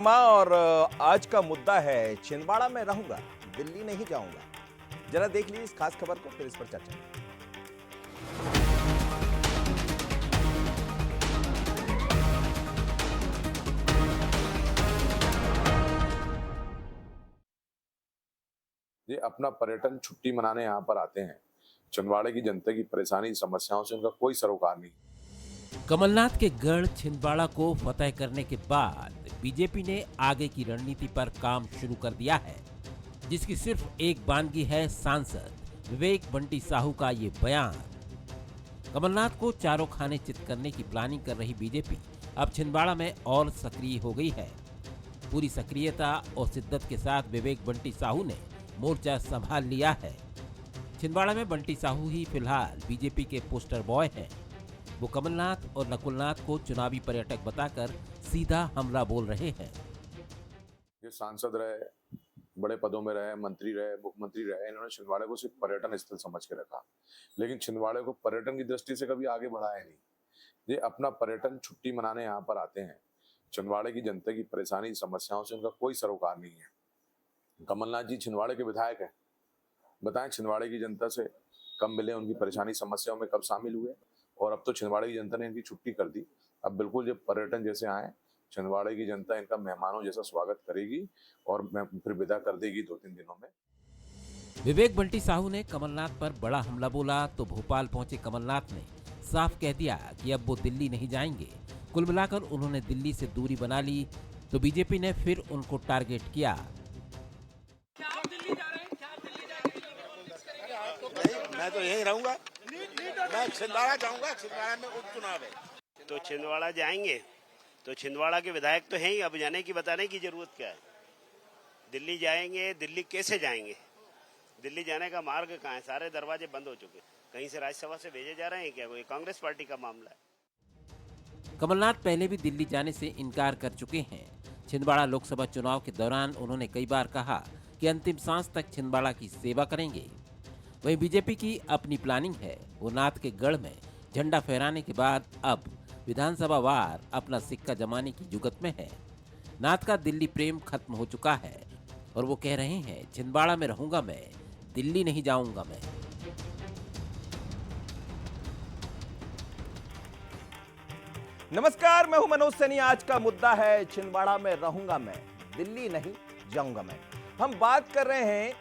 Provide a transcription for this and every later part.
और आज का मुद्दा है छिंदवाड़ा में रहूंगा, दिल्ली नहीं जाऊंगा। जरा देख लीजिए इस खास खबर को, फिर इस पर चर्चा करें। ये अपना पर्यटन छुट्टी मनाने यहाँ पर आते हैं। छिंदवाड़े की जनता की परेशानी समस्याओं से उनका कोई सरोकार नहीं। कमलनाथ के गढ़ छिंदवाड़ा को फतेह करने के बाद बीजेपी ने आगे की रणनीति पर काम शुरू कर दिया है, जिसकी सिर्फ एक बानगी है सांसद विवेक बंटी साहू का ये बयान। कमलनाथ को चारों खाने चित करने की प्लानिंग कर रही बीजेपी अब छिंदवाड़ा में और सक्रिय हो गई है। पूरी सक्रियता और शिद्दत के साथ विवेक बंटी साहू ने मोर्चा संभाल लिया है। छिंदवाड़ा में बंटी साहू ही फिलहाल बीजेपी के पोस्टर बॉय हैं। वो कमलनाथ और नकुलनाथ को चुनावी पर्यटक बताकर सीधा हमला बोल रहे हैं। ये सांसद रहे, बड़े पदों में रहे, मंत्री रहे, मुख्यमंत्री रहे, इन्होंने छिंदवाड़े को सिर्फ पर्यटन स्थल समझ के रखा, लेकिन छिंदवाड़े को पर्यटन की दृष्टि से कभी आगे बढ़ाया नहीं। ये अपना पर्यटन छुट्टी मनाने यहाँ पर आते हैं। छिंदवाड़े की जनता की परेशानी समस्याओं से उनका कोई सरोकार नहीं है। कमलनाथ जी छिंदवाड़े के विधायक हैं, बताएं छिंदवाड़े की जनता से कब मिले, उनकी परेशानी समस्याओं में कब शामिल हुए, और अब तो छिंदवाड़े की जनता ने इनकी छुट्टी कर दी। अब बिल्कुल जब पर्यटन जैसे आए, छिंदवाड़े की जनता इनका मेहमानों जैसा स्वागत करेगी और फिर विदा कर देगी 2-3 दिनों में। विवेक बंटी साहू ने कमलनाथ पर बड़ा हमला बोला तो भोपाल पहुंचे कमलनाथ ने साफ कह दिया कि अब वो दिल्ली नहीं जाएंगे। कुल मिलाकर उन्होंने दिल्ली से दूरी बना ली तो बीजेपी ने फिर उनको टारगेट किया। मैं तो यहीं रहूंगा, मैं छिंदवाड़ा जाऊंगा। छिंदवाड़ा में उपचुनाव है तो छिंदवाड़ा जाएंगे, तो छिंदवाड़ा के विधायक तो हैं ही, अब जाने की बताने की जरूरत क्या है। दिल्ली जाएंगे, दिल्ली कैसे जाएंगे? दिल्ली जाने का मार्ग कहाँ है? सारे दरवाजे बंद हो चुके। कहीं से राज्यसभा से भेजे जा रहे हैं क्या? कोई कांग्रेस पार्टी का मामला है? कमलनाथ पहले भी दिल्ली जाने से इनकार कर चुके हैं। छिंदवाड़ा लोकसभा चुनाव के दौरान उन्होंने कई बार कहा कि अंतिम सांस तक छिंदवाड़ा की सेवा करेंगे। वहीं बीजेपी की अपनी प्लानिंग है। वो नाथ के गढ़ में झंडा फहराने के बाद अब विधानसभा वार अपना सिक्का जमाने की जुगत में है। नाथ का दिल्ली प्रेम खत्म हो चुका है और वो कह रहे हैं छिंदवाड़ा में रहूंगा मैं, दिल्ली नहीं जाऊंगा मैं। नमस्कार, मैं हूं मनोज सैनी। आज का मुद्दा है छिंदवाड़ा में रहूंगा मैं, दिल्ली नहीं जाऊंगा मैं। हम बात कर रहे हैं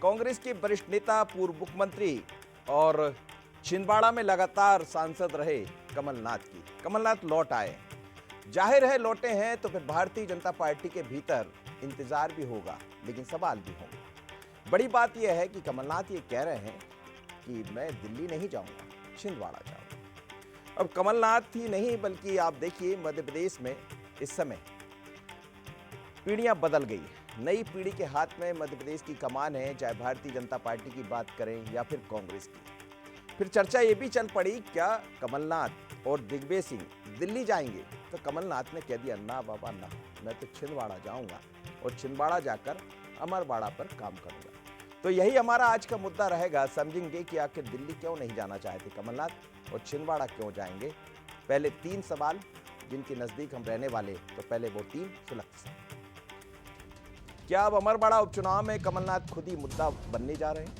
कांग्रेस के वरिष्ठ नेता, पूर्व मुख्यमंत्री और छिंदवाड़ा में लगातार सांसद रहे कमलनाथ की। कमलनाथ लौट आए, जाहिर है लौटे हैं तो फिर भारतीय जनता पार्टी के भीतर इंतजार भी होगा, लेकिन सवाल भी होंगे। बड़ी बात यह है कि कमलनाथ ये कह रहे हैं कि मैं दिल्ली नहीं जाऊंगा, छिंदवाड़ा जाऊंगा। अब कमलनाथ ही नहीं बल्कि आप देखिए मध्य प्रदेश में इस समय पीढ़ियां बदल गई है। नई पीढ़ी के हाथ में मध्य प्रदेश की कमान है, चाहे भारतीय जनता पार्टी की बात करें या फिर कांग्रेस की। फिर चर्चा ये भी चल पड़ी, क्या कमलनाथ और दिग्विजय सिंह दिल्ली जाएंगे? तो कमलनाथ ने कह दिया, ना बाबा ना, मैं तो छिंदवाड़ा जाऊंगा और छिंदवाड़ा जाकर अमरवाड़ा पर काम करूंगा। तो यही हमारा आज का मुद्दा रहेगा। समझेंगे कि आखिर दिल्ली क्यों नहीं जाना चाहते कमलनाथ और छिंदवाड़ा क्यों जाएंगे। पहले 3 सवाल जिनके नजदीक हम रहने वाले, तो पहले वो 3 सुलगते सवाल। क्या अब अमरवाड़ा उपचुनाव में कमलनाथ खुद ही मुद्दा बनने जा रहे हैं?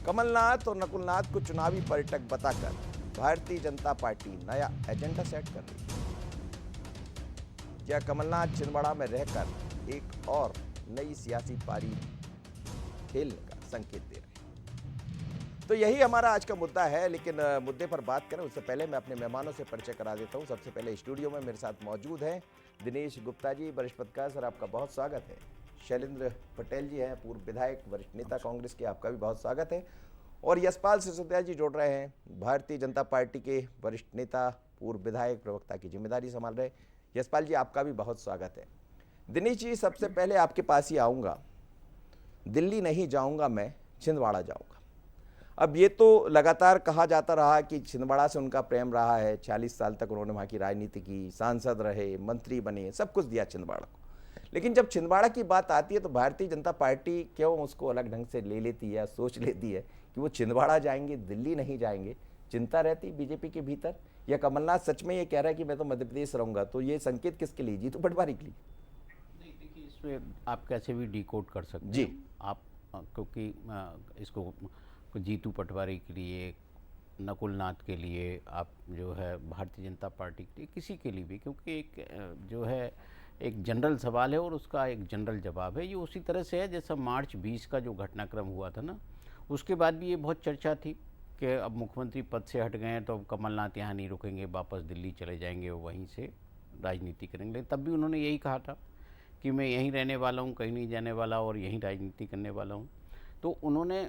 कमलनाथ और नकुलनाथ को चुनावी पर्यटक बताकर भारतीय जनता पार्टी नया एजेंडा सेट कर रही है। क्या कमलनाथ छिंदवाड़ा में रहकर एक और नई सियासी पारी खेलने का संकेत दे रहे हैं? तो यही हमारा आज का मुद्दा है। लेकिन मुद्दे पर बात करें उससे पहले मैं अपने मेहमानों से परिचय करा देता हूं। सबसे पहले स्टूडियो में मेरे साथ मौजूद हैं दिनेश गुप्ता जी, वरिष्ठ पत्रकार। सर, आपका बहुत स्वागत है। शैलेंद्र पटेल जी हैं, पूर्व विधायक, वरिष्ठ नेता कांग्रेस के, आपका भी बहुत स्वागत है। और यशपाल सिसोदिया जी जुड़ रहे हैं, भारतीय जनता पार्टी के वरिष्ठ नेता, पूर्व विधायक, प्रवक्ता की जिम्मेदारी संभाल रहे। यशपाल जी, आपका भी बहुत स्वागत है। दिनेश जी, सबसे पहले आपके पास ही आऊँगा। दिल्ली नहीं जाऊँगा मैं, छिंदवाड़ा जाऊँगा। अब ये तो लगातार कहा जाता रहा कि छिंदवाड़ा से उनका प्रेम रहा है। 40 साल तक उन्होंने वहाँ की राजनीति की, सांसद रहे, मंत्री बने, सब कुछ दिया छिंदवाड़ा को। लेकिन जब छिंदवाड़ा की बात आती है तो भारतीय जनता पार्टी क्यों उसको अलग ढंग से ले लेती है, सोच लेती है कि वो छिंदवाड़ा जाएंगे, दिल्ली नहीं जाएंगे? चिंता रहती बीजेपी के भीतर या कमलनाथ सच में ये कह रहा है कि मैं तो मध्य प्रदेश रहूंगा? तो ये संकेत किसके लिए? जीतू पटवारी के लिए? नहीं, देखिए इसमें आप कैसे भी डिकोड कर सकते जी। हैं आप, क्योंकि इसको जीतू पटवारी के लिए, नकुल नाथ के लिए, आप जो है भारतीय जनता पार्टी के लिए, किसी के लिए भी, क्योंकि एक जो है एक जनरल सवाल है और उसका एक जनरल जवाब है। ये उसी तरह से है जैसा मार्च 20 का जो घटनाक्रम हुआ था ना, उसके बाद भी ये बहुत चर्चा थी कि अब मुख्यमंत्री पद से हट गए हैं तो अब कमलनाथ यहाँ नहीं रुकेंगे, वापस दिल्ली चले जाएंगे, वो वहीं से राजनीति करेंगे। लेकिन तब भी उन्होंने यही कहा था कि मैं यहीं रहने वाला हूँ, कहीं नहीं जाने वाला और यहीं राजनीति करने वाला हूँ। तो उन्होंने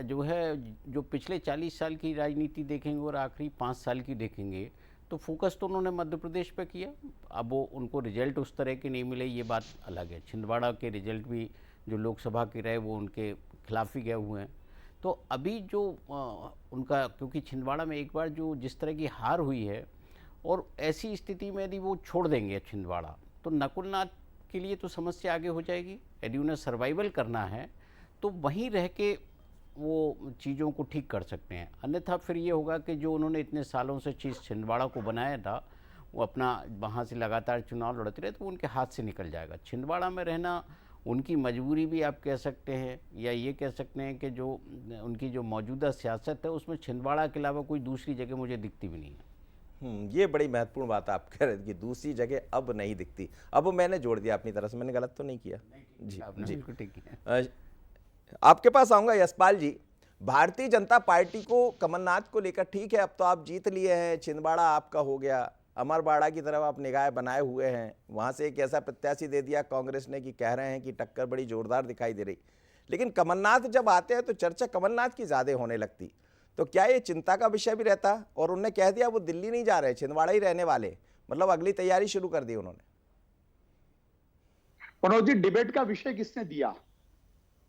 जो है, जो पिछले 40 साल की राजनीति देखेंगे और आखिरी 5 साल की देखेंगे, तो फोकस तो उन्होंने मध्य प्रदेश पे किया। अब वो उनको रिजल्ट उस तरह के नहीं मिले, ये बात अलग है। छिंदवाड़ा के रिजल्ट भी जो लोकसभा के रहे वो उनके खिलाफ ही गए हुए हैं। तो अभी जो उनका, क्योंकि छिंदवाड़ा में एक बार जो जिस तरह की हार हुई है, और ऐसी स्थिति में यदि वो छोड़ देंगे छिंदवाड़ा, तो नकुलनाथ के लिए तो समस्या आगे हो जाएगी। यदि उन्हें सर्वाइवल करना है तो वहीं रह के वो चीज़ों को ठीक कर सकते हैं, अन्यथा फिर ये होगा कि जो उन्होंने इतने सालों से चीज़ छिंदवाड़ा को बनाया था, वो अपना वहाँ से लगातार चुनाव लड़ते रहे तो वो उनके हाथ से निकल जाएगा। छिंदवाड़ा में रहना उनकी मजबूरी भी आप कह सकते हैं, या ये कह सकते हैं कि जो उनकी जो मौजूदा सियासत है उसमें छिंदवाड़ा के अलावा कोई दूसरी जगह मुझे दिखती भी नहीं है। ये बड़ी महत्वपूर्ण बात आप कह रहे थे कि दूसरी जगह अब नहीं दिखती। अब मैंने जोड़ दिया अपनी तरफ से, मैंने गलत तो नहीं किया? जी आपने जी। बिल्कुल ठीक है। आपके पास आऊंगा यशपाल जी। भारतीय जनता पार्टी को कमलनाथ को लेकर, ठीक है अब तो आप जीत लिए हैं, छिंदवाड़ा आपका हो गया, अमरवाड़ा की तरफ आप निगाह बनाए हुए हैं, वहां से एक ऐसा प्रत्याशी दे दिया कांग्रेस ने कि कह रहे हैं कि टक्कर बड़ी जोरदार दिखाई दे रही। लेकिन कमलनाथ जब आते हैं तो चर्चा कमलनाथ की ज्यादा होने लगती, तो क्या ये चिंता का विषय भी रहता? और उन्होंने कह दिया वो दिल्ली नहीं जा रहे, छिंदवाड़ा ही रहने वाले, मतलब अगली तैयारी शुरू कर दी उन्होंने। मनोज जी, डिबेट का विषय किसने दिया?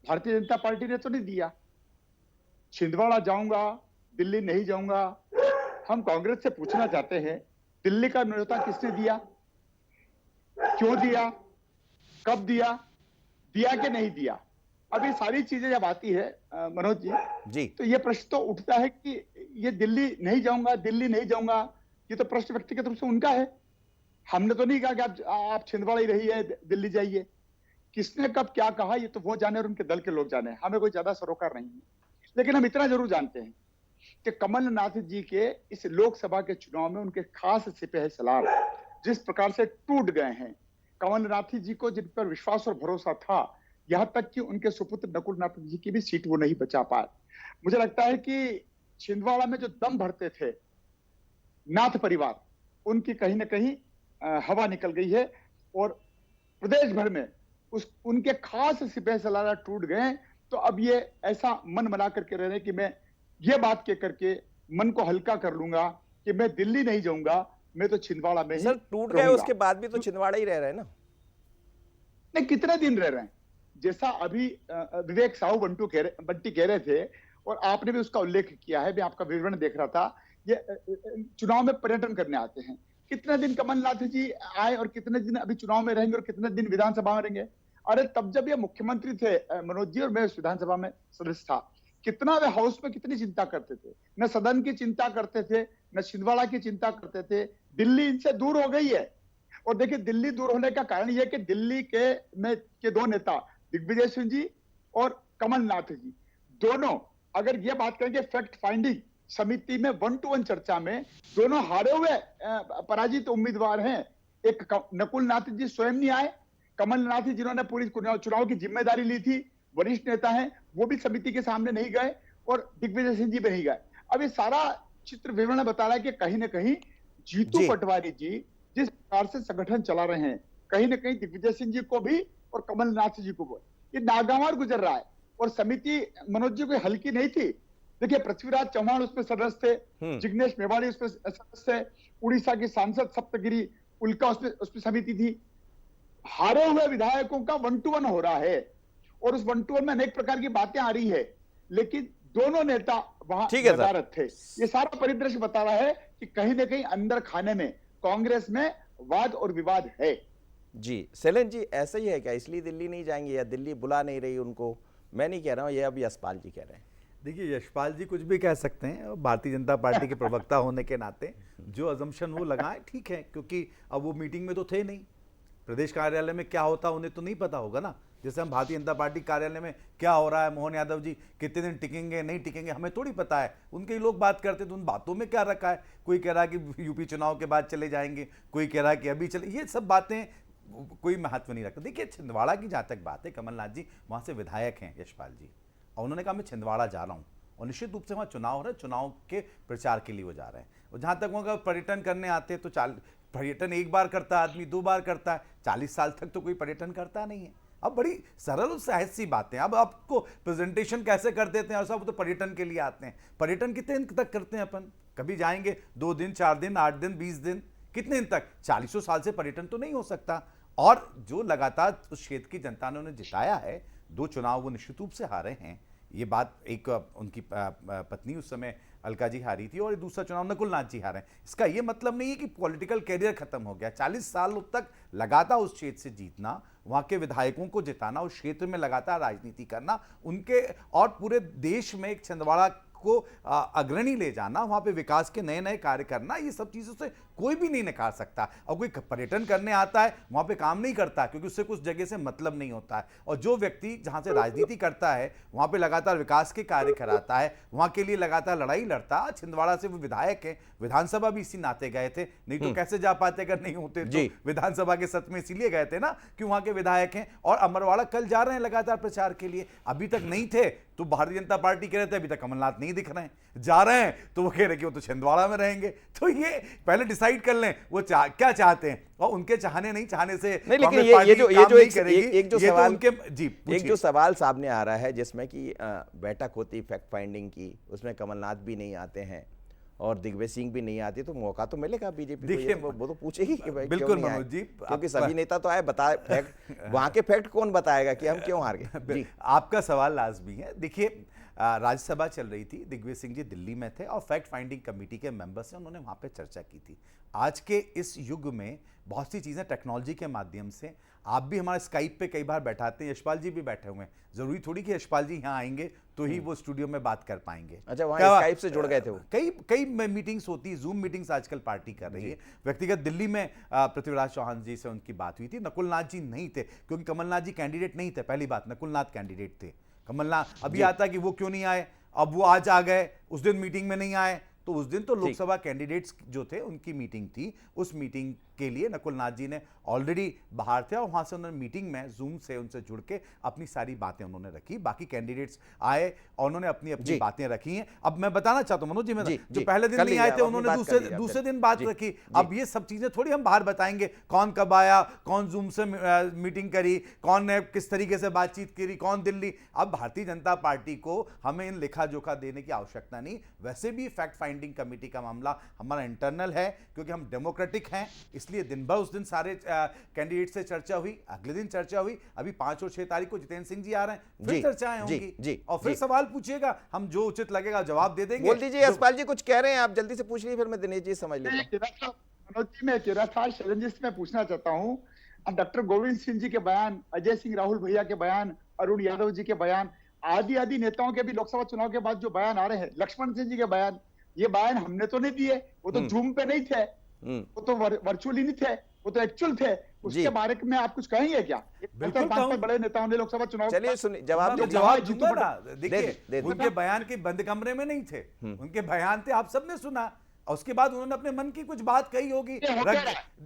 भारतीय जनता पार्टी ने तो नहीं दिया। छिंदवाड़ा जाऊंगा, दिल्ली नहीं जाऊंगा। हम कांग्रेस से पूछना चाहते हैं, दिल्ली का न्योता किसने दिया, क्यों दिया, कब दिया, दिया कि नहीं दिया? अब ये सारी चीजें जब आती है मनोज जी, तो ये प्रश्न तो उठता है कि ये दिल्ली नहीं जाऊंगा, दिल्ली नहीं जाऊंगा, ये तो प्रश्न व्यक्तिगत रूप से उनका है। हमने तो नहीं कहा कि आप छिंदवाड़ा ही रहिए, दिल्ली जाइए। किसने कब क्या कहा ये तो वो जाने और उनके दल के लोग जाने, हमें कोई ज्यादा सरोकार नहीं है। लेकिन हम इतना जरूर जानते हैं कि कमलनाथ जी के इस लोकसभा के चुनाव में उनके खास सिपहसालार जिस प्रकार से टूट गए हैं, कमलनाथ जी को जिन पर विश्वास और भरोसा था, यहां तक कि उनके सुपुत्र नकुलनाथ जी की भी सीट वो नहीं बचा पाए। मुझे लगता है कि छिंदवाड़ा में जो दम भरते थे नाथ परिवार, उनकी कहीं ना कहीं हवा निकल गई है और प्रदेश भर में उनके खास सिपहसालार टूट गए। तो अब ये ऐसा मन बना करके रह रहे हैं कि मैं ये बात कह करके मन को हल्का कर लूंगा कि मैं दिल्ली नहीं जाऊंगा, मैं तो छिंदवाड़ा में ही सर टूट गए उसके बाद भी तो छिंदवाड़ा ही रह रहे हैं ना? नहीं, कितने दिन रह रहे हैं? जैसा अभी विवेक साहू बंटी कह रहे थे और आपने भी उसका उल्लेख किया है, मैं आपका विवरण देख रहा था, ये चुनाव में पर्यटन करने आते हैं। कितने दिन कमलनाथ जी आए और कितने दिन अभी चुनाव में रहेंगे और कितने दिन विधानसभा में रहेंगे? अरे तब जब ये मुख्यमंत्री थे मनोज जी और मैं विधानसभा में सदस्य था, कितना वे हाउस में कितनी चिंता करते थे, न सदन की चिंता करते थे, न छिंदवाड़ा की चिंता करते थे। दिल्ली इनसे दूर हो गई है। और देखिए, दिल्ली दूर होने का कारण यह कि दिल्ली के दो नेता दिग्विजय सिंह जी और कमलनाथ जी, दोनों अगर ये बात करेंगे फैक्ट फाइंडिंग समिति में 1-to-1 चर्चा में, दोनों हारे हुए पराजित उम्मीदवार हैं। एक नकुलनाथ जी स्वयं नहीं आए, कमलनाथ जी जिन्होंने पूरी चुनाव की जिम्मेदारी ली थी, वरिष्ठ नेता हैं, वो भी समिति के सामने नहीं गए और दिग्विजय सिंह जी भी नहीं गए। अब ये सारा चित्र विवरण बता रहा है कि कहीं ना कहीं जीतू पटवारी जी जिस प्रकार से संगठन चला रहे हैं, कहीं ना कहीं दिग्विजय सिंह जी को भी और कमलनाथ जी को भी ये नागवार गुजर रहा है। और समिति मनोज जी कोई हल्की नहीं थी। देखिए, पृथ्वीराज चौहान उसमें सदस्य थे, जिग्नेश मेवाड़ी उसमें सदस्य, उड़ीसा के सांसद सप्तगिरी उल्का उसमें समिति थी। हारे हुए विधायकों का 1-to-1 हो रहा है और उस 1-to-1 में अनेक प्रकार की बातें आ रही है, लेकिन दोनों नेता वहां नदारद थे। ये सारा परिदृश्य बता रहा है कि कहीं ना कहीं अंदर खाने में कांग्रेस में वाद और विवाद है। जी शैलेंद्र जी, ऐसा ही है क्या? इसलिए दिल्ली नहीं जाएंगे या दिल्ली बुला नहीं रही उनको? मैं नहीं कह रहा हूं, ये अब यशपाल जी कह रहे हैं। देखिए, यशपाल जी कुछ भी कह सकते हैं और भारतीय जनता पार्टी के प्रवक्ता होने के नाते जो अजम्पशन वो लगाए ठीक है, क्योंकि अब वो मीटिंग में तो थे नहीं। प्रदेश कार्यालय में क्या होता उन्हें तो नहीं पता होगा ना। जैसे हम भारतीय जनता पार्टी कार्यालय में क्या हो रहा है, मोहन यादव जी कितने दिन टिकेंगे नहीं टिकेंगे, हमें थोड़ी पता है। उनके ही लोग बात करते तो उन बातों में क्या रखा है। कोई कह रहा है कि यूपी चुनाव के बाद चले जाएंगे, कोई कह रहा है कि अभी चले, ये सब बातें कोई महत्व नहीं रखता। देखिए, छिंदवाड़ा की जहाँ तक बात है, कमलनाथ जी वहाँ से विधायक हैं यशपाल जी, और उन्होंने कहा मैं छिंदवाड़ा जा रहा हूँ और निश्चित रूप से वहाँ चुनाव हो रहा है, चुनाव के प्रचार के लिए वो जा रहे हैं। और जहाँ तक वहाँ पर्यटन करने आते हैं तो पर्यटन एक बार करता है आदमी, 2 बार करता है, 40 साल तक तो कोई पर्यटन करता नहीं है। अब बड़ी सरल और सहज सी बातें, अब आपको प्रेजेंटेशन कैसे कर देते हैं और सब तो पर्यटन के लिए आते हैं। पर्यटन कितने दिन तक करते हैं अपन, कभी जाएंगे 2 दिन 4 दिन 8 दिन 20 दिन, कितने दिन तक? 40 साल से पर्यटन तो नहीं हो सकता। और जो लगातार उस क्षेत्र की जनता ने उन्हें जिताया है, 2 चुनाव वो निश्चित रूप से हारे हैं। ये बात एक उनकी पत्नी उस समय अलका जी हारी थी और दूसरा चुनाव नकुल नाथ जी हारे। इसका ये मतलब नहीं है कि पॉलिटिकल कैरियर खत्म हो गया। 40 साल तक लगातार उस क्षेत्र से जीतना, वहां के विधायकों को जिताना, उस क्षेत्र में लगातार राजनीति करना, उनके और पूरे देश में एक छिंदवाड़ा को अग्रणी ले जाना, वहां पे विकास के नए नए कार्य करना, ये सब चीजों से कोई भी नहीं नकार सकता। और कोई पर्यटन करने आता है वहां पे काम नहीं करता क्योंकि उससे कुछ जगह से मतलब नहीं होता है। और जो व्यक्ति जहां से राजनीति करता है वहां पे लगातार विकास के कार्य कराता है, वहां के लिए लगातार लड़ाई लड़ता है। छिंदवाड़ा से वो विधायक है, विधानसभा भी इसी नाते गए थे, नहीं तो कैसे जा पाते अगर नहीं होते तो। विधानसभा के सत्र में इसीलिए गए थे ना कि वहां के विधायक हैं। और अमरवाड़ा कल जा रहे हैं लगातार प्रचार के लिए, अभी तक नहीं थे तो भारतीय जनता पार्टी कह रहे थे अभी तक कमलनाथ नहीं दिख रहे हैं, जा रहे हैं तो वो कह रहे कि वो तो छिंदवाड़ा में रहेंगे। तो ये पहले डिसाइड कर लें वो क्या चाहते हैं, और उनके चाहने नहीं चाहने से नहीं। लेकिन एक जो सवाल सामने आ रहा है जिसमें कि बैठक होती फैक्ट फाइंडिंग की, उसमें कमलनाथ भी नहीं आते हैं और दिग्विजय सिंह भी नहीं आती, तो मौका तो मिलेगा बीजेपी को, वो तो पूछेगी कि भाई बिल्कुल मनोज जी, क्योंकि सभी नेता तो आए, बताए फैक्ट, वहां के फैक्ट कौन बताएगा कि हम क्यों हार गए। आपका सवाल लाजमी है। देखिए, राज्यसभा चल रही थी, दिग्विजय सिंह जी दिल्ली में थे और फैक्ट फाइंडिंग कमेटी के मेंबर्स हैं, उन्होंने वहां पे चर्चा की थी। आज के इस युग में बहुत सी चीजें टेक्नोलॉजी के माध्यम से, आप भी हमारे स्काइप पे कई बार बैठाते हैं, यशपाल जी भी बैठे हुए हैं, जरूरी थोड़ी कि यशपाल जी यहाँ आएंगे तो ही वो स्टूडियो में बात कर पाएंगे। अच्छा, वहाँ स्काइप से जुड़ गए थे वो? कई मीटिंग्स होती, जूम मीटिंग्स आजकल पार्टी कर रही है। व्यक्तिगत दिल्ली में पृथ्वीराज चौहान जी से उनकी बात हुई थी, नकुल नाथ जी नहीं थे क्योंकि कमलनाथ जी कैंडिडेट नहीं थे। पहली बात, नकुल नाथ कैंडिडेट थे। कमलनाथ अभी आता कि वो क्यों नहीं आए, अब वो आज आ गए, उस दिन मीटिंग में नहीं आए, तो उस दिन तो लोकसभा कैंडिडेट्स जो थे उनकी मीटिंग थी। उस मीटिंग के लिए नकुल नाथ जी ने ऑलरेडी बाहर थे और वहां से उन्होंने मीटिंग में जूम से उनसे जुड़ के अपनी सारी बातें उन्होंने रखी। बाकी कैंडिडेट्स आए और उन्होंने अपनी अपनी बातें रखी हैं। अब मैं बताना चाहता हूं मनोज जी, जो पहले दिन नहीं आए थे उन्होंने दूसरे दिन बात रखी। अब ये सब चीजें थोड़ी हम बाहर बताएंगे, कौन कब आया, कौन जूम से मीटिंग करी, कौन ने किस तरीके से बातचीत करी, कौन दिल्ली। अब भारतीय जनता पार्टी को हमें इन लेखा जोखा देने की आवश्यकता नहीं। वैसे भी फैक्ट फाइंडिंग कमेटी का मामला हमारा इंटरनल है क्योंकि हम डेमोक्रेटिक हैं, इसलिए दिन भर उस दिन सारे कैंडिडेट से चर्चा हुई, अगले दिन चर्चा हुई। अभी 5 और 6 तारीख को जितेंद्र सिंह जी आ रहे हैं, फिर चर्चाएं होंगी और फिर सवाल पूछिएगा, हम जो उचित लगेगा जवाब दे देंगे। बोल दीजिए यशपाल जी, कुछ कह रहे हैं आप, जल्दी से पूछ लीजिए, फिर मैं दिनेश जी समझ लेता हूं। मनोज जी, मैं किरातार शैलेंद्र में पूछना चाहता हूं, डॉक्टर गोविंद सिंह जी के बयान, अजय सिंह राहुल भैया के बयान, अरुण यादव जी के बयान, आदि नेताओं के भी लोकसभा चुनाव के बाद जो बयान आ रहे हैं, लक्ष्मण सिंह जी के बयान, ये बयान हमने तो नहीं दिए, वो तो जूम पे नहीं थे, वो तो वर्चुअली नहीं थे, वो तो एक्चुअल थे। उसके बारे में आप कुछ कहेंगे क्या? बिल्कुल, 5 बड़े नेताओं ने लोकसभा चुनाव, चलिए सुनिए, जवाब दूंगा ना। देखिए, उनके बयान के बंद कमरे में नहीं थे, उनके बयान थे, आप सबने सुना। और उसके बाद उन्होंने अपने मन की कुछ बात कही होगी।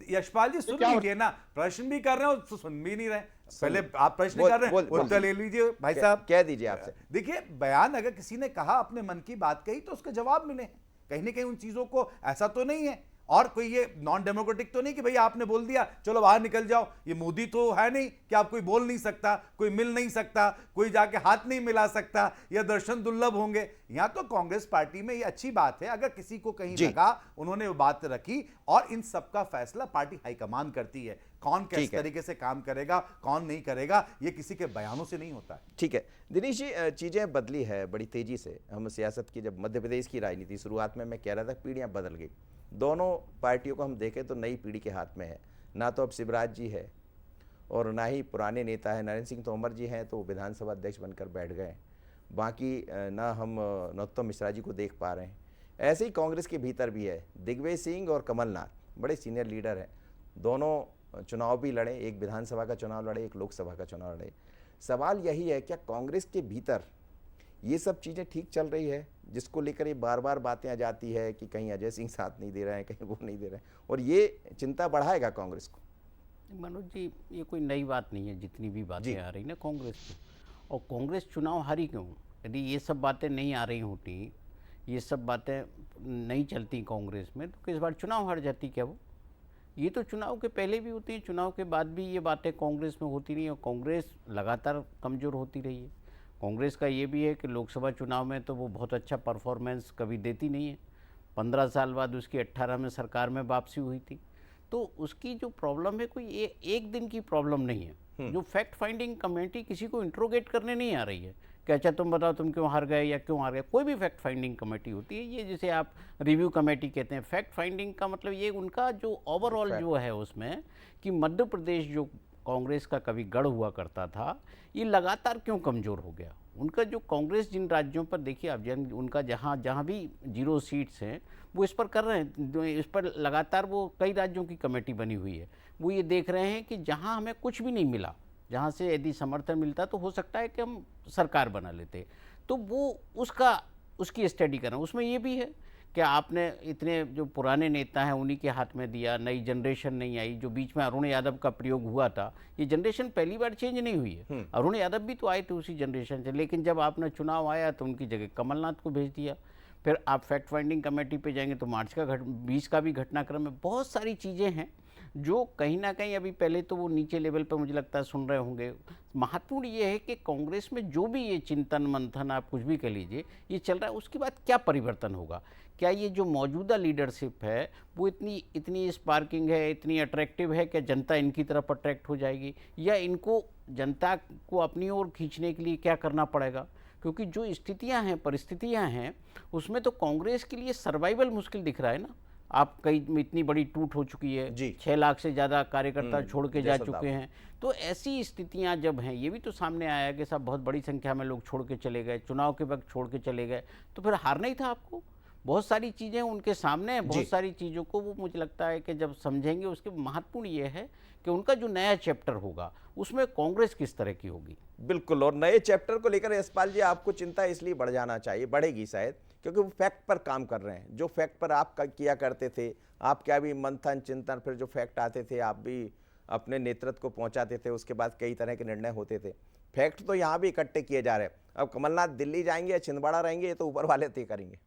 यशपाल जी सुन लीजिए ना, प्रश्न भी कर रहे हो तो सुन भी नहीं रहे। पहले आप प्रश्न कर रहे हैं, उत्तर ले लीजिए भाई साहब, कह दीजिए आपसे। देखिए, बयान अगर किसी ने कहा, अपने मन की बात कही, तो उसके जवाब मिले। कहीं ना कहीं उन चीजों को ऐसा तो नहीं है, और कोई ये नॉन डेमोक्रेटिक तो नहीं कि भाई आपने बोल दिया चलो बाहर निकल जाओ। ये मोदी तो है नहीं कि आप कोई बोल नहीं सकता, कोई मिल नहीं सकता, कोई जाके हाथ नहीं मिला सकता, या दर्शन दुर्लभ होंगे। यहां तो कांग्रेस पार्टी में ये अच्छी बात है, अगर किसी को कहीं लगा, उन्होंने वो बात रखी, और इन सबका फैसला पार्टी हाईकमान करती है। कौन किस तरीके से काम करेगा, कौन नहीं करेगा, ये किसी के बयानों से नहीं होता है। ठीक है दिनेश जी, चीजें बदली है बड़ी तेजी से। हम सियासत की, जब मध्य प्रदेश की राजनीति शुरुआत में मैं कह रहा था पीढ़ियां बदल गई, दोनों पार्टियों को हम देखें तो नई पीढ़ी के हाथ में है। ना तो अब शिवराज जी है और ना ही पुराने नेता है, नरेंद्र सिंह तोमर जी हैं तो विधानसभा अध्यक्ष बनकर बैठ गए। बाकी ना हम नरोत्तम मिश्रा जी को देख पा रहे हैं। ऐसे ही कांग्रेस के भीतर भी है, दिग्विजय सिंह और कमलनाथ बड़े सीनियर लीडर हैं, दोनों चुनाव भी लड़े, एक विधानसभा का चुनाव लड़े, एक लोकसभा का चुनाव लड़े। सवाल यही है, क्या कांग्रेस के भीतर ये सब चीज़ें ठीक चल रही है, जिसको लेकर ये बार बार बातें आ जाती है कि कहीं अजय सिंह साथ नहीं दे रहे हैं, कहीं वो नहीं दे रहे हैं, और ये चिंता बढ़ाएगा कांग्रेस को? मनोज जी, ये कोई नई बात नहीं है, जितनी भी बातें आ रही ना कांग्रेस की, और कांग्रेस चुनाव हारी क्यों? यदि ये सब बातें नहीं आ रही होती, ये सब बातें नहीं चलती कांग्रेस में, तो किस बार चुनाव हार जाती क्या वो? ये तो चुनाव के पहले भी होती है, चुनाव के बाद भी ये बातें कांग्रेस में होती नहीं, और कांग्रेस लगातार कमज़ोर होती रही है। कांग्रेस का ये भी है कि लोकसभा चुनाव में तो वो बहुत अच्छा परफॉर्मेंस कभी देती नहीं है। 15 साल बाद उसकी 18 में सरकार में वापसी हुई थी। तो उसकी जो प्रॉब्लम है कोई एक दिन की प्रॉब्लम नहीं है। जो फैक्ट फाइंडिंग कमेटी किसी को इंट्रोगेट करने नहीं आ रही है कि अच्छा तुम बताओ तुम क्यों हार गए या क्यों हार गए। कोई भी फैक्ट फाइंडिंग कमेटी होती है, ये जिसे आप रिव्यू कमेटी कहते हैं। फैक्ट फाइंडिंग का मतलब ये उनका जो ओवरऑल जो है उसमें कि मध्य प्रदेश जो कांग्रेस का कभी गढ़ हुआ करता था, ये लगातार क्यों कमज़ोर हो गया। उनका जो कांग्रेस जिन राज्यों पर देखिए आप, उनका जहाँ जहाँ भी 0 सीट्स हैं वो इस पर कर रहे हैं, इस पर लगातार वो कई राज्यों की कमेटी बनी हुई है। वो ये देख रहे हैं कि जहाँ हमें कुछ भी नहीं मिला, जहाँ से यदि समर्थन मिलता तो हो सकता है कि हम सरकार बना लेते, तो वो उसकी स्टडी कर रहे हैं। उसमें ये भी है कि आपने इतने जो पुराने नेता हैं उन्हीं के हाथ में दिया, नई जनरेशन नहीं आई। जो बीच में अरुण यादव का प्रयोग हुआ था, ये जनरेशन पहली बार चेंज नहीं हुई है। अरुण यादव भी तो आए थे उसी जनरेशन से, लेकिन जब आपने चुनाव आया तो उनकी जगह कमलनाथ को भेज दिया। फिर आप फैक्ट फाइंडिंग कमेटी पे जाएंगे तो मार्च का 20 का भी घटनाक्रम है। बहुत सारी चीज़ें हैं जो कहीं ना कहीं अभी पहले तो वो नीचे लेवल पर मुझे लगता है सुन रहे होंगे। महत्वपूर्ण ये है कि कांग्रेस में जो भी ये चिंतन मंथन आप कुछ भी कह लीजिए ये चल रहा है, उसके बाद क्या परिवर्तन होगा। क्या ये जो मौजूदा लीडरशिप है वो इतनी स्पार्किंग है, इतनी अट्रैक्टिव है कि जनता इनकी तरफ अट्रैक्ट हो जाएगी, या इनको जनता को अपनी ओर खींचने के लिए क्या करना पड़ेगा। क्योंकि जो स्थितियां हैं, परिस्थितियां हैं, उसमें तो कांग्रेस के लिए सर्वाइवल मुश्किल दिख रहा है ना। आप कई इतनी बड़ी टूट हो चुकी है, 6 लाख से ज़्यादा कार्यकर्ता छोड़ के जा चुके हैं। तो ऐसी स्थितियां जब हैं, ये भी तो सामने आया कि साहब बहुत बड़ी संख्या में लोग छोड़ के चले गए, चुनाव के वक्त छोड़ के चले गए, तो फिर हारना ही था आपको। बहुत सारी चीज़ें उनके सामने हैं, बहुत सारी चीज़ों को वो मुझे लगता है कि जब समझेंगे, उसके महत्वपूर्ण ये है कि उनका जो नया चैप्टर होगा उसमें कांग्रेस किस तरह की होगी। बिल्कुल, और नए चैप्टर को लेकर यशपाल जी आपको चिंता इसलिए बढ़ जाना चाहिए, बढ़ेगी शायद, क्योंकि वो फैक्ट पर काम कर रहे हैं। जो फैक्ट पर आप किया करते थे, आप क्या भी मंथन चिंतन, फिर जो फैक्ट आते थे आप भी अपने नेतृत्व को पहुंचाते थे, उसके बाद कई तरह के निर्णय होते थे। फैक्ट तो यहाँ भी इकट्ठे किए जा रहे हैं। अब कमलनाथ दिल्ली जाएंगे या छिंदवाड़ा रहेंगे, ये तो ऊपर वाले तय करेंगे।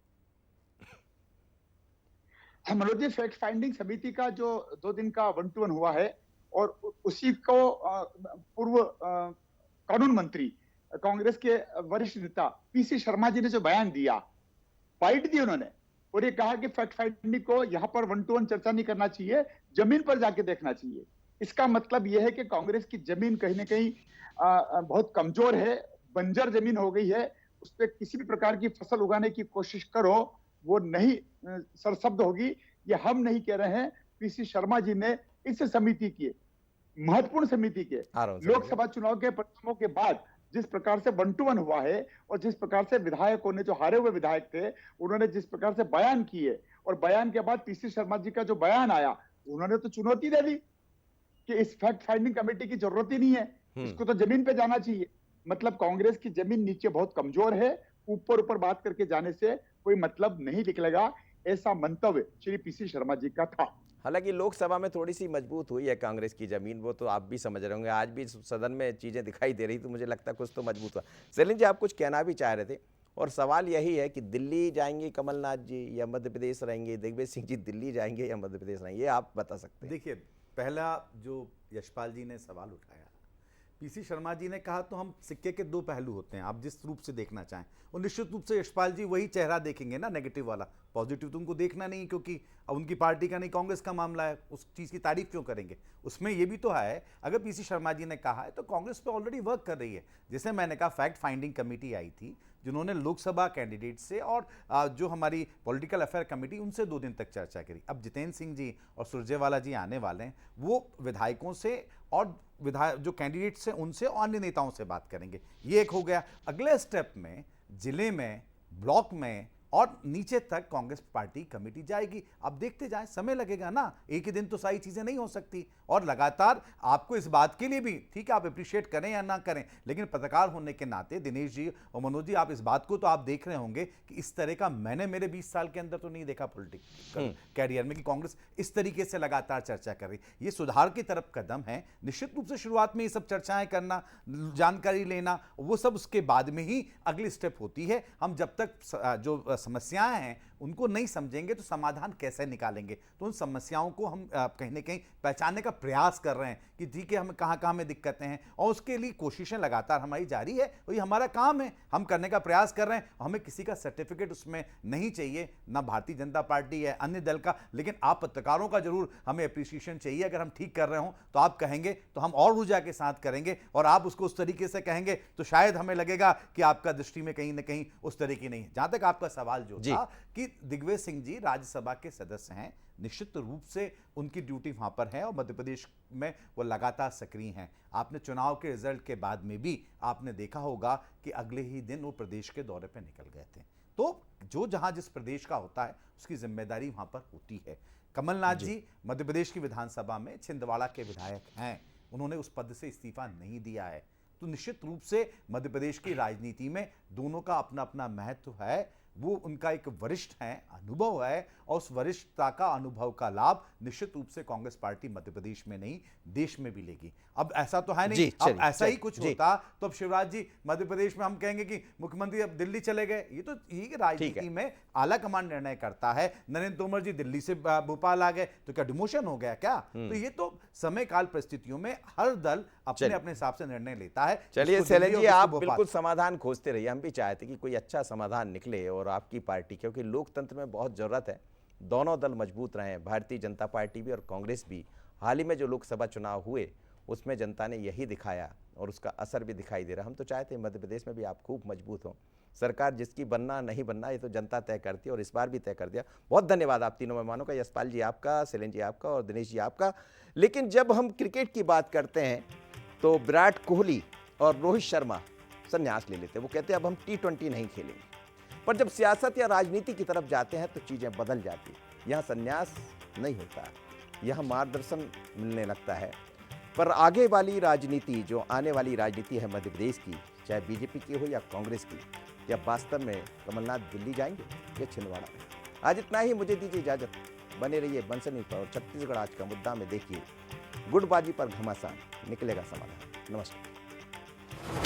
मनोज जी, फैक्ट फाइंडिंग समिति का जो 2 दिन का 1-to-1 हुआ है, और उसी को पूर्व कानून मंत्री, कांग्रेस के वरिष्ठ नेता पीसी शर्मा जी ने जो बयान दिया, बाइट दी उन्होंने, और ये कहा कि फैक्ट फाइंडिंग को यहाँ पर 1-to-1 चर्चा नहीं करना चाहिए, जमीन पर जाके देखना चाहिए। इसका मतलब यह है कि कांग्रेस की जमीन कहीं ना कहीं बहुत कमजोर है, बंजर जमीन हो गई है। उस पर किसी भी प्रकार की फसल उगाने की कोशिश करो, वो नहीं सरशब्द होगी। ये हम नहीं कह रहे हैं, पीसी शर्मा जी ने इस समिति की, महत्वपूर्ण समिति के, लोकसभा चुनाव के परिणामों के बाद जिस प्रकार से 1-to-1 हुआ है, और जिस प्रकार से विधायकों ने, जो हारे हुए विधायक थे, उन्होंने जिस प्रकार से बयान किए, और बयान के बाद पीसी शर्मा जी का जो बयान आया, उन्होंने तो चुनौती दे दी कि इस फैक्ट फाइंडिंग कमेटी की जरूरत ही नहीं है, इसको तो जमीन पे जाना चाहिए। मतलब कांग्रेस की जमीन नीचे बहुत कमजोर है, ऊपर ऊपर बात करके जाने से कोई मतलब नहीं निकलेगा, ऐसा मंतव्य श्री पीसी शर्मा जी का था। हालांकि लोकसभा में थोड़ी सी मजबूत हुई है कांग्रेस की जमीन, वो तो आप भी समझ रहे होंगे। आज भी सदन में चीजें दिखाई दे रही, तो मुझे लगता है कुछ तो मजबूत हुआ। सैलिन जी, आप कुछ कहना भी चाह रहे थे, और सवाल यही है कि दिल्ली जाएंगे कमलनाथ जी या मध्य प्रदेश रहेंगे, दिग्विजय सिंह जी दिल्ली जाएंगे या मध्य प्रदेश रहेंगे, ये आप बता सकते हैं। देखिए, पहला जो यशपाल जी ने सवाल उठाया, पीसी शर्मा जी ने कहा तो हम सिक्के के 2 पहलू होते हैं, आप जिस रूप से देखना चाहें। और निश्चित रूप से यशपाल जी वही चेहरा देखेंगे ना, नेगेटिव वाला। पॉजिटिव तो उनको देखना नहीं, क्योंकि अब उनकी पार्टी का नहीं, कांग्रेस का मामला है, उस चीज़ की तारीफ क्यों करेंगे। उसमें ये भी तो है, अगर पीसी शर्मा जी ने कहा है तो कांग्रेस पे ऑलरेडी वर्क कर रही है। जैसे मैंने कहा, फैक्ट फाइंडिंग कमेटी आई थी, जिन्होंने लोकसभा कैंडिडेट से और जो हमारी पॉलिटिकल अफेयर कमेटी, उनसे 2 दिन तक चर्चा करी। अब जितेंद्र सिंह जी और सुरजेवाला जी आने वाले हैं, वो विधायकों से और जो कैंडिडेट्स हैं उनसे और अन्य नेताओं से बात करेंगे। ये एक हो गया। अगले स्टेप में जिले में, ब्लॉक में और नीचे तक कांग्रेस पार्टी कमेटी जाएगी। अब देखते जाएं, समय लगेगा ना, एक ही दिन तो सारी चीजें नहीं हो सकती। और लगातार आपको इस बात के लिए भी, ठीक है आप अप्रिशिएट करें या ना करें, लेकिन पत्रकार होने के नाते दिनेश जी और मनोज जी, आप इस बात को तो आप देख रहे होंगे कि इस तरह का मैंने मेरे 20 साल के अंदर तो नहीं देखा पॉलिटिकल कैरियर में कि कांग्रेस इस तरीके से लगातार चर्चा कर रही। ये सुधार की तरफ कदम है। निश्चित रूप से शुरुआत में ये सब चर्चाएं करना, जानकारी लेना, वो सब उसके बाद में ही अगली स्टेप होती है। हम जब तक जो समस्याएं हैं उनको नहीं समझेंगे तो समाधान कैसे निकालेंगे। तो उन समस्याओं को हम कहीं ना कहीं पहचानने का प्रयास कर रहे हैं कि ठीक है, हमें कहाँ कहाँ में दिक्कतें हैं, और उसके लिए कोशिशें लगातार हमारी जारी है। और ये हमारा काम है, हम करने का प्रयास कर रहे हैं। हमें किसी का सर्टिफिकेट उसमें नहीं चाहिए, ना भारतीय जनता पार्टी है अन्य दल का, लेकिन आप पत्रकारों का जरूर हमें अप्रिसिएशन चाहिए। अगर हम ठीक कर रहे हो तो आप कहेंगे तो हम और ऊर्जा के साथ करेंगे, और आप उसको उस तरीके से कहेंगे तो शायद हमें लगेगा कि आपका दृष्टि में कहीं ना कहीं उस तरीके नहीं है। जहां तक आपका सवाल जो था कि दिग्विजय सिंह जी राज्यसभा के सदस्य हैं, निश्चित रूप से उनकी ड्यूटी वहां पर है और मध्य प्रदेश में वो लगातार सक्रिय हैं। आपने चुनाव के रिजल्ट के बाद में भी आपने देखा होगा कि अगले ही दिन वो प्रदेश के दौरे पर निकल गए थे। तो जो जहां जिस प्रदेश का होता है उसकी जिम्मेदारी वहां पर होती है। कमलनाथ जी मध्य प्रदेश की विधानसभा में छिंदवाड़ा के विधायक हैं, उन्होंने उस पद से इस्तीफा नहीं दिया है। तो निश्चित रूप से मध्य प्रदेश की राजनीति में दोनों का अपना अपना महत्व है। वो उनका एक वरिष्ठ है, अनुभव है, और उस वरिष्ठता का अनुभव का लाभ निश्चित रूप से कांग्रेस पार्टी मध्य प्रदेश में नहीं देश में भी लेगी। अब ऐसा तो है नहीं, अब ऐसा ही कुछ होता तो अब शिवराज जी मध्य प्रदेश में हम कहेंगे कि मुख्यमंत्री अब दिल्ली चले गए। ये तो ये राजनीति में आला कमान निर्णय करता है। नरेंद्र तोमर जी दिल्ली से भोपाल आ गए तो क्या डिमोशन हो गया क्या? तो ये तो समय काल परिस्थितियों में हर दल अपने अपने हिसाब से निर्णय लेता है। चलिए शैलेंद्र जी, आप बिल्कुल समाधान खोजते रहिए, हम भी चाहते कि कोई अच्छा समाधान निकले और आपकी पार्टी, क्योंकि लोकतंत्र में बहुत जरूरत है दोनों दल मजबूत रहें, भारतीय जनता पार्टी भी और कांग्रेस भी। हाल ही में जो लोकसभा चुनाव हुए उसमें जनता ने यही दिखाया और उसका असर भी दिखाई दे रहा। हम तो चाहते हैं मध्य प्रदेश में भी आप खूब मजबूत हों। सरकार जिसकी बनना नहीं बनना ये तो जनता तय करती है, और इस बार भी तय कर दिया। बहुत धन्यवाद आप तीनों मेहमानों का, यशपाल जी आपका, शैलेंद्र जी आपका और दिनेश जी आपका। लेकिन जब हम क्रिकेट की बात करते हैं तो विराट कोहली और रोहित शर्मा संन्यास ले लेते हैं। वो कहते हैं अब हम T20 नहीं खेलेंगे। पर जब सियासत या राजनीति की तरफ जाते हैं तो चीज़ें बदल जाती हैं। यहाँ संन्यास नहीं होता, यहाँ मार्गदर्शन मिलने लगता है। पर आगे वाली राजनीति, जो आने वाली राजनीति है मध्य प्रदेश की, चाहे बीजेपी की हो या कांग्रेस की, या वास्तव में कमलनाथ दिल्ली जाएंगे या छिंदवाड़ा। आज इतना ही, मुझे दीजिए इजाजत। बने रहिए बंसनी पर और छत्तीसगढ़ आज का मुद्दा में देखिए गुटबाजी पर घमासान निकलेगा समाधान। नमस्कार।